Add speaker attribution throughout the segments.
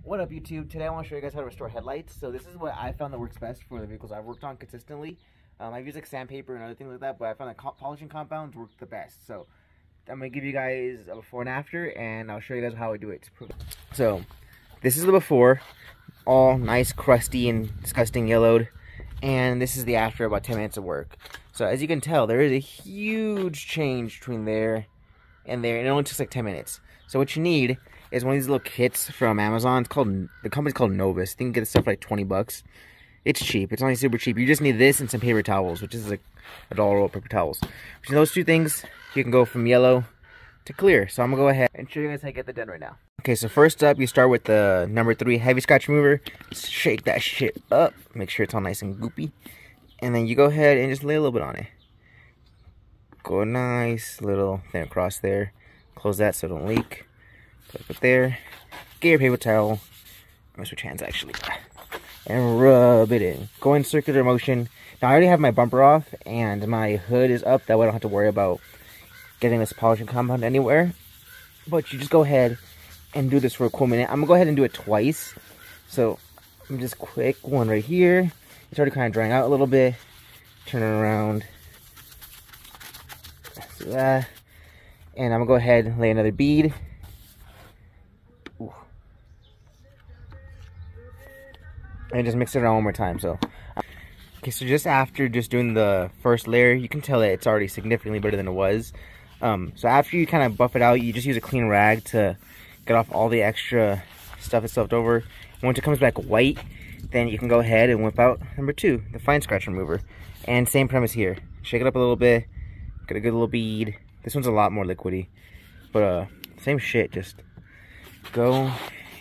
Speaker 1: What up, YouTube? Today I want to show you guys how to restore headlights. So this is what I found that works best for the vehicles I've worked on consistently. I've used like sandpaper and other things like that, but I found that polishing compounds work the best. So I'm going to give you guys a before and after, and I'll show you guys how I do it. So this is the before, all nice, crusty, and disgusting yellowed. And this is the after, about 10 minutes of work. So as you can tell, there is a huge change between there and there, and it only takes like 10 minutes. So what you need is one of these little kits from Amazon. It's called, the company's called Novus. You can get this stuff for like 20 bucks. It's cheap. It's only super cheap. You just need this and some paper towels, which is like $1 roll of paper towels. Between those two things, you can go from yellow to clear. So I'm gonna go ahead and show you guys how to get that done right now. Okay, so first up, you start with the number 3 heavy scratch remover. Shake that shit up. Make sure it's all nice and goopy. And then you go ahead and just lay a little bit on it. Go nice, little thing across there. Close that so it don't leak. Put it there. Get your paper towel. I'm gonna switch hands actually. And rub it in. Go in circular motion. Now I already have my bumper off and my hood is up. That way I don't have to worry about getting this polishing compound anywhere. But you just go ahead and do this for a cool minute. I'm gonna go ahead and do it twice. So I'm just quick. One right here. It's already kind of drying out a little bit. Turn it around. Do that. And I'm gonna go ahead and lay another bead. Ooh. And just mix it around one more time. So okay, so just after just doing the first layer, you can tell that it's already significantly better than it was. So after you kind of buff it out, you just use a clean rag to get off all the extra stuff that's left over. And once it comes back white, then you can go ahead and whip out number 2, the fine scratch remover. And same premise here. Shake it up a little bit, get a good little bead. This one's a lot more liquidy, but same shit. Just go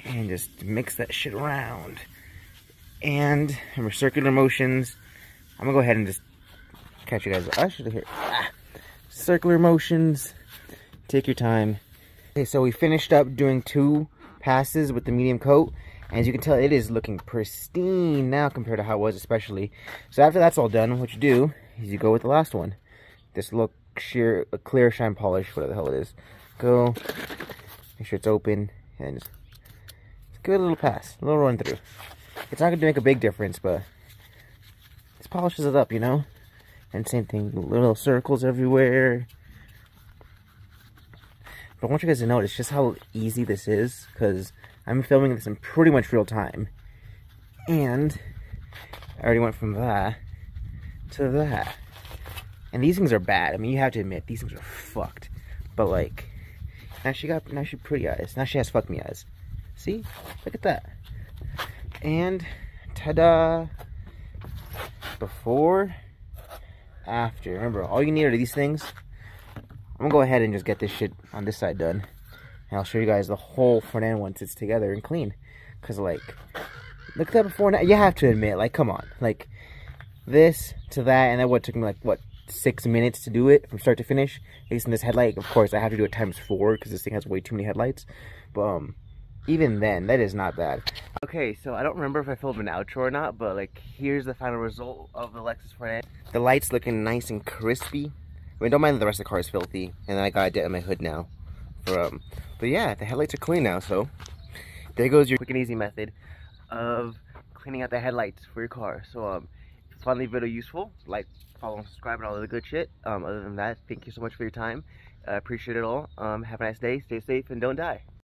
Speaker 1: and just mix that shit around. And remember, circular motions. I'm gonna go ahead and just catch you guys. I should have hit. Circular motions. Take your time. Okay, so we finished up doing 2 passes with the medium coat. As you can tell, it is looking pristine now compared to how it was, especially. So after that's all done, what you do is you go with the last one. This little clear shine polish, whatever the hell it is. Go, make sure it's open, and just give it a little pass, a little run through. It's not going to make a big difference, but this polishes it up, you know? And same thing, little circles everywhere. But I want you guys to notice just how easy this is, because I'm filming this in pretty much real time. And I already went from that to that. And these things are bad. I mean, you have to admit, these things are fucked. But like, now she pretty eyes. Now she has fuck me eyes. See? Look at that. And ta-da! Before, after. Remember, all you need are these things. I'm gonna go ahead and just get this shit on this side done. And I'll show you guys the whole front end once it's together and clean. Cause like, look at that before and after. You have to admit, like, come on. Like, this to that, and that what took me like, what, 6 minutes to do it from start to finish. At least in this headlight, of course, I have to do it ×4 because this thing has way too many headlights. But even then, that is not bad. Okay, so I don't remember if I filmed an outro or not, but like, here's the final result of the Lexus front end. The light's looking nice and crispy. I mean, don't mind that the rest of the car is filthy, and then I got a dent in my hood now. But yeah, the headlights are clean now. So there goes your quick and easy method of cleaning out the headlights for your car. So if you found the video useful, like, follow, and subscribe, and all of the good shit. Other than that, thank you so much for your time. I appreciate it all. Have a nice day, stay safe, and don't die.